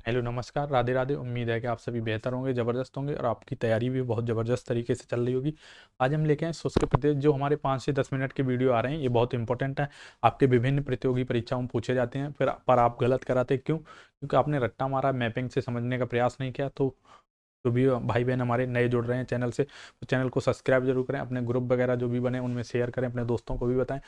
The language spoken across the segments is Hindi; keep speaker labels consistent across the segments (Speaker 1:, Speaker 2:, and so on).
Speaker 1: हेलो नमस्कार, राधे राधे। उम्मीद है कि आप सभी बेहतर होंगे, ज़बरदस्त होंगे और आपकी तैयारी भी बहुत ज़बरदस्त तरीके से चल रही होगी। आज हम लेके आए शुष्क प्रदेश। जो हमारे 5 से 10 मिनट के वीडियो आ रहे हैं, ये बहुत इंपॉर्टेंट है। आपके विभिन्न प्रतियोगी परीक्षाओं में पूछे जाते हैं, फिर पर आप गलत कराते क्यों? क्योंकि आपने रट्टा मारा, मैपिंग से समझने का प्रयास नहीं किया। तो जो भी भाई बहन हमारे नए जुड़ रहे हैं चैनल से, तो चैनल को सब्सक्राइब जरूर करें, अपने ग्रुप वगैरह जो भी बने उनमें शेयर करें, अपने दोस्तों को भी बताएं।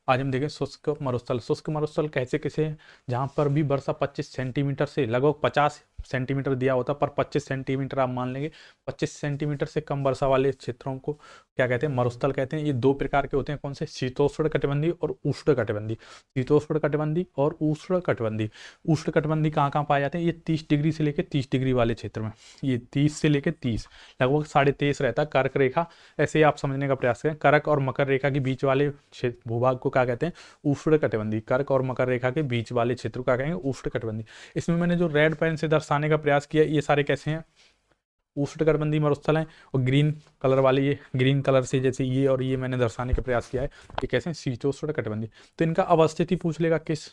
Speaker 1: आज हम देखें शुष्क मरुस्थल। शुष्क मरुस्थल कैसे कैसे हैं? जहाँ पर भी वर्षा 25 सेंटीमीटर से लगभग 50 सेंटीमीटर दिया होता, पर 25 सेंटीमीटर आप मान लेंगे। 25 सेंटीमीटर से कम वर्षा वाले क्षेत्रों को क्या कहते हैं? मरुस्थल कहते हैं। ये दो प्रकार के होते हैं। कौन से? शीतोष्ण कटिबंधी और उष्ण कटिबंधी। शीतोष्ण कटिबंधी और उष्ण कटिबंधी। उष्ण कटिबंधी कहाँ कहाँ पाए जाते हैं? ये 30 डिग्री से लेकर 30 डिग्री वाले क्षेत्र में। ये 30 से लेकर 30, लगभग 23.5 रहता है। कर्क रेखा, ऐसे ही आप समझने का प्रयास करें। कर्क और मकर रेखा के बीच वाले क्षेत्र भूभाग को क्या कहते हैं? उष्ण कटिबंधी। कर्क और मकर रेखा के बीच वाले क्षेत्र को क्या कहेंगे? उष्ण कटिबंधी। इसमें मैंने जो रेड पेन से दर्शाने का प्रयास किया, ये सारे कैसे हैं? उष्ण कटिबंधी मरुस्थल हैं। और ग्रीन कलर वाले, ये ग्रीन कलर से जैसे ये और ये मैंने दर्शाने का प्रयास किया है, ये कैसे हैं? शीतोष्ण कटिबंधी। तो इनका अवस्थिति पूछ लेगा। किस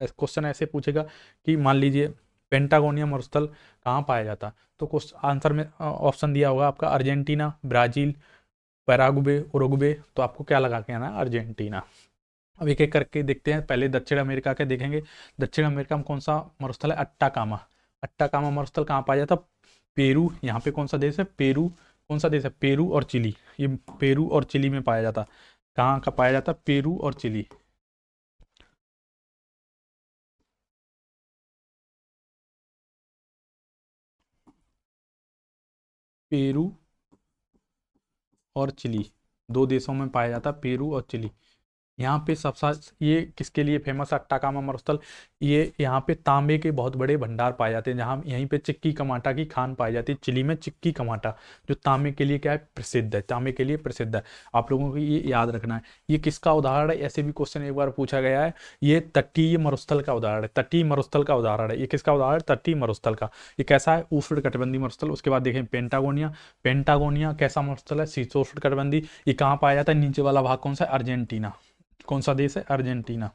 Speaker 1: क्वेश्चन ऐसे पूछेगा कि मान लीजिए पेंटागोनिया मरुस्थल कहाँ पाया जाता, तो क्वेश्चन आंसर में ऑप्शन दिया होगा आपका अर्जेंटीना, ब्राजील, पैरागुवे, उरुग्वे। तो आपको क्या लगा के आना है? अर्जेंटीना। अब एक एक करके देखते हैं। पहले दक्षिण अमेरिका के देखेंगे। दक्षिण अमेरिका में कौन सा मरुस्थल है? अट्टाकामा। अट्टाकामा मरुस्थल कहाँ पाया जाता? पेरू। यहाँ पे कौन सा देश है? पेरू। कौन सा देश है? पेरू और चिली। ये पेरू और चिली में पाया जाता। कहाँ का पाया जाता? पेरू और चिली। पेरू और चिली, दो देशों में पाया जाता, पेरू और चिली। यहाँ पे सबसे, ये किसके लिए फेमस है अट्टाकामा मरुस्थल? ये यहाँ पे तांबे के बहुत बड़े भंडार पाए जाते हैं। जहाँ यहीं पे चिक्की कमाटा की खान पाई जाती है। चिली में चिक्की कमाटा, जो तांबे के लिए क्या है? प्रसिद्ध है। तांबे के लिए प्रसिद्ध है। आप लोगों को ये याद रखना है। ये किसका उदाहरण है? ऐसे भी क्वेश्चन एक बार पूछा गया है। ये तटीय मरुस्थल का उदाहरण है। तटीय मरुस्थल का उदाहरण है। ये किसका उदाहरण? तटीय मरुस्थल का। ये कैसा है? उष्ण कटिबंधीय मरुस्थल। उसके बाद देखें पेंटागोनिया। पेंटागोनिया कैसा मरुस्थल है? शीतोष्ण कटिबंधी। ये कहाँ पाया जाता है? नीचे वाला भाग कौन सा है? अर्जेंटीना। कौन सा देश है? अर्जेंटीना।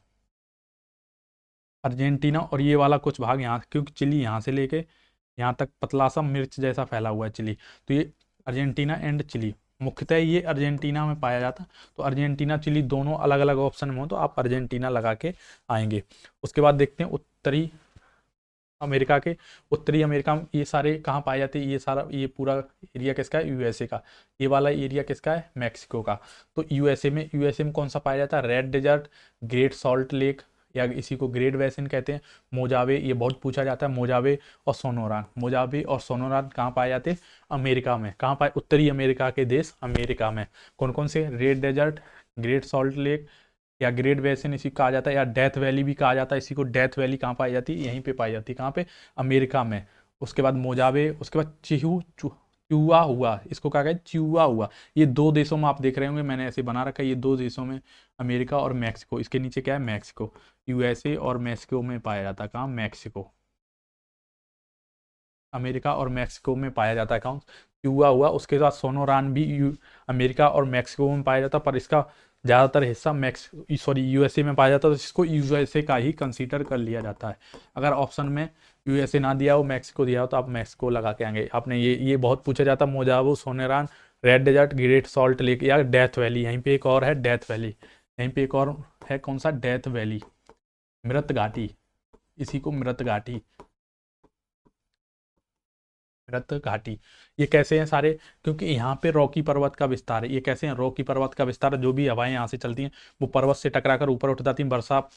Speaker 1: अर्जेंटीना। और ये वाला कुछ भाग यहाँ, क्योंकि चिली यहाँ से लेके यहाँ तक पतला सा मिर्च जैसा फैला हुआ है चिली, तो ये अर्जेंटीना एंड चिली। मुख्यतः ये अर्जेंटीना में पाया जाता। तो अर्जेंटीना चिली दोनों अलग अलग ऑप्शन में हो, तो आप अर्जेंटीना लगा के आएंगे। उसके बाद देखते हैं उत्तरी अमेरिका के। उत्तरी अमेरिका में ये सारे कहाँ पाए जाते हैं? ये सारा, ये पूरा एरिया किसका है? यूएसए का। ये वाला एरिया किसका है? मैक्सिको का। तो यूएसए में कौन सा पाया जाता है? Red Desert, Great Salt Lake, या इसी को ग्रेट बेसिन कहते हैं। मोजावे, ये बहुत पूछा जाता है। मोजावे और सोनोरान। मोजावे और सोनोरान कहाँ पाए जाते हैं? अमेरिका में। कहाँ पाए? उत्तरी अमेरिका के देश अमेरिका में। कौन कौन से? Red Desert, Great Salt Lake, या ग्रेट बेसिन इसी को कहा जाता है, या डेथ वैली भी कहा जाता है इसी को। डेथ वैली कहाँ पाई जाती है? यहीं पे पाई जाती है। कहाँ पे? अमेरिका में। उसके बाद मोजावे, उसके बाद चिहुआ हुआ, इसको क्या कहते हैं? चिहुआ हुआ। ये दो देशों में आप देख रहे होंगे, मैंने ऐसे बना रखा है। ये दो देशों में, अमेरिका और मैक्सिको। इसके नीचे क्या है? मैक्सिको। यूएसए और मैक्सिको में पाया जाता है। कहाँ? मैक्सिको। अमेरिका और मैक्सिको में पाया जाता है। कौन? क्यूबा हुआ। उसके बाद सोनोरान भी अमेरिका और मैक्सिको में पाया जाता है, पर इसका ज़्यादातर हिस्सा यूएसए में पाया जाता है, तो इसको यूएसए का ही कंसीडर कर लिया जाता है। अगर ऑप्शन में यूएसए ना दिया हो, मैक्सिको दिया हो, तो आप मैक्सिको लगा के आएंगे। आपने ये बहुत पूछा जाता है। Mojave, Sonoran, Red Desert, Great Salt Lake, या डेथ वैली। यहीं पे एक और है, डेथ वैली। यहीं पे एक और है, कौन सा? डेथ वैली, मृत घाटी। इसी को मृत घाटी, रत घाटी। ये कैसे हैं सारे? क्योंकि यहाँ पे रॉकी पर्वत का विस्तार है। ये कैसे हैं? रॉकी पर्वत का विस्तार है। जो भी हवाएं यहाँ से चलती हैं, वो पर्वत से टकराकर ऊपर उठ जाती हैं। वर्षा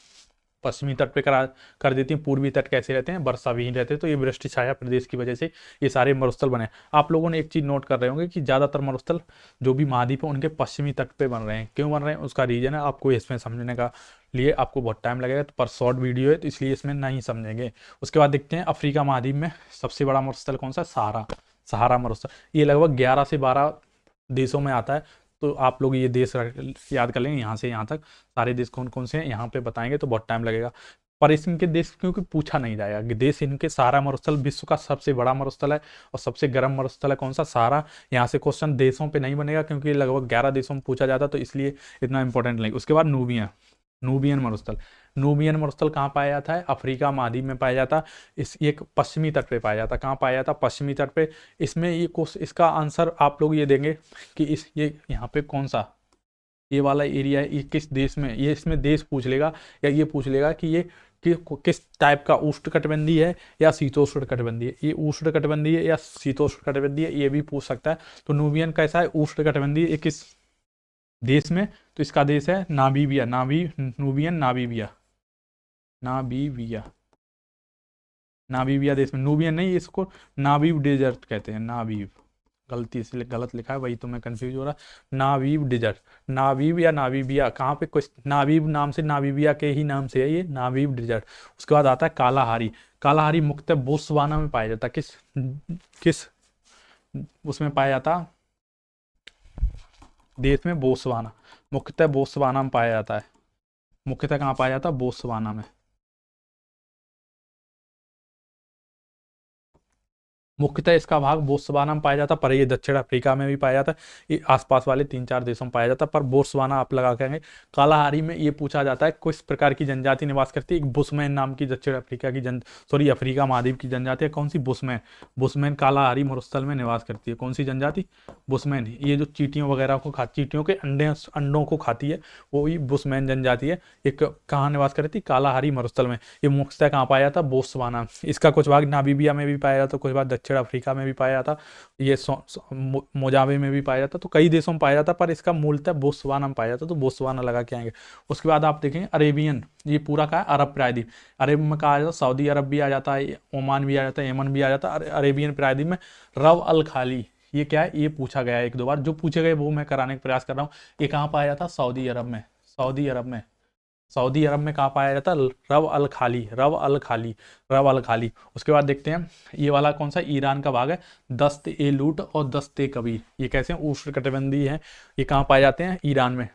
Speaker 1: पश्चिमी तट पे कर देती हैं। पूर्वी तट कैसे रहते हैं? वर्षा विहीन रहते हैं। तो ये वृष्टि छाया प्रदेश की वजह से ये सारे मरुस्थल बने। आप लोगों ने एक चीज नोट कर रहे होंगे कि ज्यादातर मरुस्थल जो भी महाद्वीप है, उनके पश्चिमी तट पे बन रहे हैं। क्यों बन रहे हैं? उसका रीजन है, आपको इसमें समझने का लिए आपको बहुत टाइम लगेगा, तो पर शॉर्ट वीडियो है, तो इसलिए इसमें नहीं समझेंगे। उसके बाद देखते हैं अफ्रीका महाद्वीप में सबसे बड़ा मरुस्थल कौन सा? सहारा। सहारा मरुस्थल। ये लगभग 11 से 12 देशों में आता है। तो आप लोग ये देश याद कर लेंगे, यहाँ से यहाँ तक सारे देश कौन कौन से हैं, यहाँ पे बताएंगे तो बहुत टाइम लगेगा। पर इनके देश क्योंकि पूछा नहीं जाएगा। देश इनके सहारा मरुस्थल विश्व का सबसे बड़ा मरुस्थल है, और सबसे गर्म मरुस्थल है। कौन सा? सहारा। यहाँ से क्वेश्चन देशों पे नहीं बनेगा, क्योंकि लगभग 11 देशों में पूछा जाता, तो इसलिए इतना इंपॉर्टेंट नहीं। उसके बाद नूबिया, नूबियन मरुस्थल। नूबियन मरुस्थल कहाँ पाया जाता है? अफ्रीका महाद्वीप में पाया जाता है। इस एक पश्चिमी तट पे पाया जाता है। कहाँ पाया जाता है? पश्चिमी तट पे। इसमें ये इसका आंसर आप लोग ये देंगे कि इस ये यहाँ पे कौन सा ये वाला एरिया है, ये किस देश में, ये इसमें देश पूछ लेगा या ये पूछ लेगा कि ये किस टाइप का उष्णकटिबंधीय है या शीतोष्णकटिबंधीय है। ये उष्णकटिबंधीय है या शीतोष्णकटिबंधीय है, ये भी पूछ सकता है। तो नूबियन कैसा है? उष्णकटिबंधीय। ये किस देश में? तो इसका देश है Namibia. Nubian Namibia, Namibia, Namibia देश में। नूबियन नहीं, इसको नामीब डेजर्ट कहते हैं। नामीब, गलती से गलत लिखा है, वही तो मैं कंफ्यूज हो रहा। नामीब डेजर्ट, नामीब या नामीबिया, कहाँ पे? कुछ नामीब नाम से, नामीबिया के ही नाम से है ये नामीब डेजर्ट। उसके बाद आता है कालाहारी। कालाहारी मुख्यतः बोत्सवाना में पाया जाता है। किस किस उसमें पाया जाता देश में? बोत्सवाना। मुख्यतः बोत्सवाना में पाया जाता है। मुख्यतः कहाँ पाया जाता है? बोत्सवाना में। मुख्यतः इसका भाग बोत्सवाना में पाया जाता है, पर ये दक्षिण अफ्रीका में भी पाया जाता है। ये आसपास वाले 3-4 देशों में पाया जाता है, पर बोत्सवाना आप लगा के। कालाहारी में ये पूछा जाता है किस प्रकार की जनजाति निवास करती है? एक बुशमैन नाम की दक्षिण अफ्रीका की अफ्रीका महाद्वीप की जनजाति है। कौन सी? बुशमैन। बुशमैन कालाहारी मरुस्थल में निवास करती है। कौन सी जनजाति? बुशमैन। ये जो चींटियों वगैरह को चींटियों के अंडों को खाती है, वो ही बुशमैन जनजाति है। एक कहाँ निवास करती है? कालाहारी मरुस्थल में। ये मुख्यतः कहाँ पाया जाता है? बोत्सवाना। इसका कुछ भाग नामीबिया में भी पाया जाता है, कुछ भाग दक्षिण अफ्रीका में भी पाया जाता, ये मोजाम्बिक में भी पाया जाता। तो कई देशों में पाया जाता, पर इसका मूलतः बोत्सवाना में पाया जाता। तो बोत्सवाना लगा के आएंगे। उसके बाद आप देखेंगे अरेबियन, ये पूरा का है अरब प्रायद्वीप। अरब में कहा जाता है, सऊदी अरब भी आ जाता है, ओमान भी आ जाता है, यमन भी आ जाता है। अरेबियन प्रायद्वीप में रव अल खाली, ये क्या है? ये पूछा गया है 1-2 बार, जो पूछे गए वो मैं कराने का प्रयास कर रहा हूँ। ये कहाँ पाया जाता? सऊदी अरब में। सऊदी अरब में। सऊदी अरब में कहाँ पाया जाता है? रव अल खाली, रव अल खाली, रव अल खाली। उसके बाद देखते हैं ये वाला कौन सा? ईरान का भाग है। दस्त ए लूट और दस्त ए कबीर, ये कैसे हैं? उष्णकटिबंधीय हैं। ये कहाँ पाए जाते हैं? ईरान में।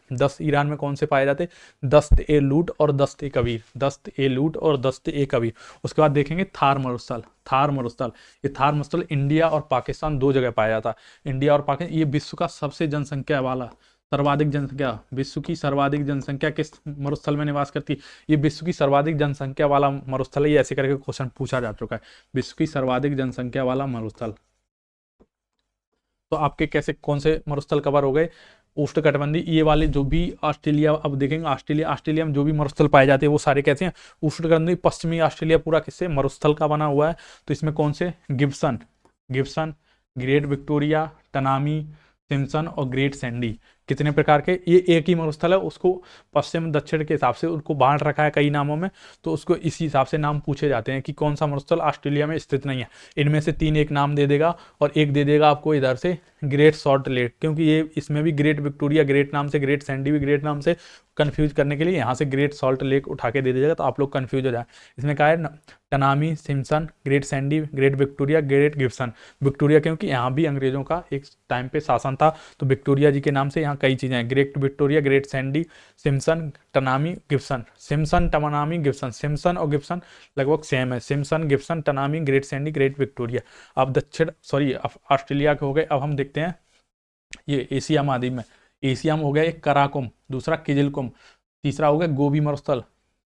Speaker 1: ईरान में कौन से पाए जाते हैं? दस्त ए लूट और दस्त ए कबीर, दस्त ए लूट और दस्त ए कबीर। उसके बाद देखेंगे थार मरुस्थल। थार मरुस्थल, ये थार मरुस्थल इंडिया और पाकिस्तान 2 जगह पाया जाता है। इंडिया और पाकिस्तान। ये विश्व का सबसे जनसंख्या वाला, सर्वाधिक जनसंख्या, विश्व की सर्वाधिक जनसंख्या किस मरुस्थल में निवास करती है? ये विश्व की सर्वाधिक जनसंख्या वाला मरुस्थल है। ये ऐसे करके क्वेश्चन पूछा जा चुका है, विश्व की सर्वाधिक जनसंख्या वाला मरुस्थल। तो आपके कैसे कौन से मरुस्थल कवर हो गए? उष्णकटिबंधीय। ये वाले जो भी ऑस्ट्रेलिया, अब देखेंगे ऑस्ट्रेलिया में जो भी मरुस्थल पाए जाते हैं वो सारे कैसे हैं? उष्णकटिबंधीय। पश्चिमी ऑस्ट्रेलिया पूरा किससे? मरुस्थल का बना हुआ है। तो इसमें कौन से? Gibson, Gibson, Great Victoria, Tanami, Simpson और ग्रेट सैंडी। कितने प्रकार के? ये एक ही मरुस्थल है, उसको पश्चिम दक्षिण के हिसाब से उनको बांट रखा है कई नामों में। तो उसको इसी हिसाब से नाम पूछे जाते हैं कि कौन सा मरुस्थल ऑस्ट्रेलिया में स्थित नहीं है। इनमें से 3 एक नाम दे देगा और एक दे देगा आपको इधर से ग्रेट सॉल्ट लेक, क्योंकि ये इसमें भी ग्रेट विक्टोरिया ग्रेट नाम से, ग्रेट सैंडी भी ग्रेट नाम से, कंफ्यूज करने के लिए यहाँ से ग्रेट सॉल्ट लेक उठा के दे दीजिएगा तो आप लोग कंफ्यूज हो जाए। इसमें क्या है? Tanami, Simpson, Great Sandy, Great Victoria, Great Gibson. Victoria क्योंकि यहाँ भी अंग्रेजों का एक टाइम पे शासन था, तो विक्टोरिया जी के नाम से यहाँ कई चीज़ें हैं। Great Victoria, Great Sandy, Simpson, Tanami, Gibson. Simpson, Tanami, Gibson. Simpson और गिब्सन लगभग सेम है। Simpson, Gibson, Tanami, Great Sandy, Great Victoria. अब ऑस्ट्रेलिया के हो गए। अब हम देखते हैं ये एशिया महाद्वीप में। एशिया में हो गया एक कराकुम, दूसरा किजिलकुम, तीसरा हो गया गोबी मरुस्थल,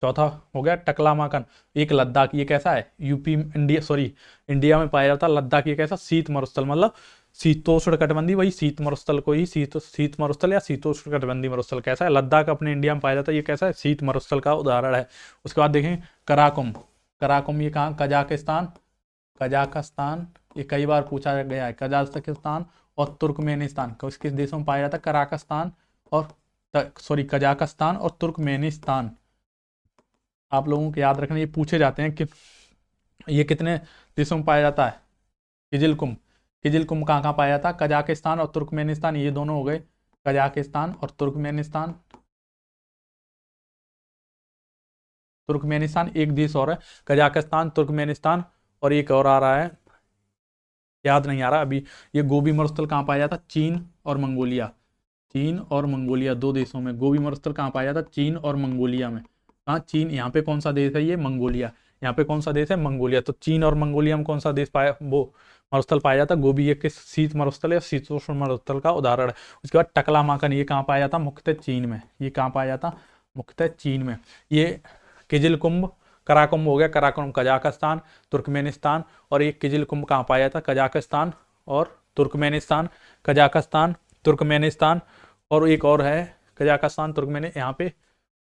Speaker 1: चौथा हो गया टकलामाकन, एक लद्दाख। ये कैसा है? इंडिया में पाया जाता है लद्दाख। ये कैसा? शीत मरुस्थल, मतलब शीतोष्ण कटिबंधी, वही शीत मरुस्थल को ही शीत मरुस्थल या शीतोष्ण कटिबंधी मरुस्थल। कैसा है? लद्दाख अपने इंडिया में पाया जाता है। ये कैसा है? शीत मरुस्थल का उदाहरण है। उसके बाद देखें कराकुम। कराकुम ये कहाँ? Kazakhstan, Kazakhstan. ये कई बार पूछा गया है। कजाकिस्तान और तुर्कमेनिस्तान, किस देशों में पाया जाता है? कजाकिस्तान और तुर्कमेनिस्तान। आप लोगों को याद रखना, ये पूछे जाते हैं कि ये कितने देशों में पाया जाता है? किजिलकुम। किजिलकुम कहाँ कहाँ पाया जाता है? कजाकिस्तान और तुर्कमेनिस्तान, ये दोनों हो गए। कजाकिस्तान और तुर्कमेनिस्तान। तुर्कमेनिस्तान एक देश और है, कजाकिस्तान, तुर्कमेनिस्तान और एक और आ रहा है, याद नहीं आ रहा अभी। ये गोबी मरुस्थल कहाँ पाया जाता? चीन और मंगोलिया। चीन और मंगोलिया 2 देशों में गोबी मरुस्थल कहाँ पाया जाता? चीन और मंगोलिया में। कहाँ? चीन। यहाँ पे कौन सा देश है? ये मंगोलिया। यहाँ पे कौन सा देश है? मंगोलिया। तो चीन और मंगोलिया में कौन सा देश पाया, वो मरुस्थल पाया जाता? गोबी एक शीत मरुस्थल या शीतोष्ण मरुस्थल का उदाहरण है। उसके बाद टकलामाकन, ये कहाँ पाया जाता? मुख्यतः चीन में। ये कहाँ पाया जाता? मुख्यतः चीन में। ये किजिल कुंभ, कराकुंभ हो गया, कराकुंभ कजाकिस्तान, तुर्कमेनिस्तान। और एक किजिल कुंभ कहाँ पाया था? कजाकिस्तान और तुर्कमेनिस्तान, कजाकिस्तान, तुर्कमेनिस्तान। और एक और है कजाकिस्तान, तुर्कमेनिस्तान। यहाँ पे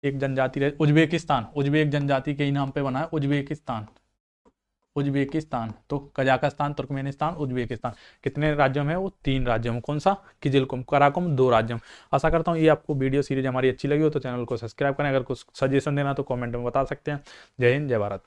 Speaker 1: एक जनजाति रहे, उज्बेकिस्तान, उज्बेक जनजाति के ही नाम पे बना है उज्बेकिस्तान, उज्बेकिस्तान। तो कजाकिस्तान, तुर्कमेनिस्तान, उज्बेकिस्तान, कितने राज्यों में? वो 3 राज्यों में। कौन सा? किजिल कुंभ, कराकुंभ 2 राज्यों में। आशा करता हूँ ये आपको वीडियो सीरीज हमारी अच्छी लगी हो तो चैनल को सब्सक्राइब करें। अगर कुछ सजेशन देना तो कमेंट में बता सकते हैं। जय हिंद, जय भारत।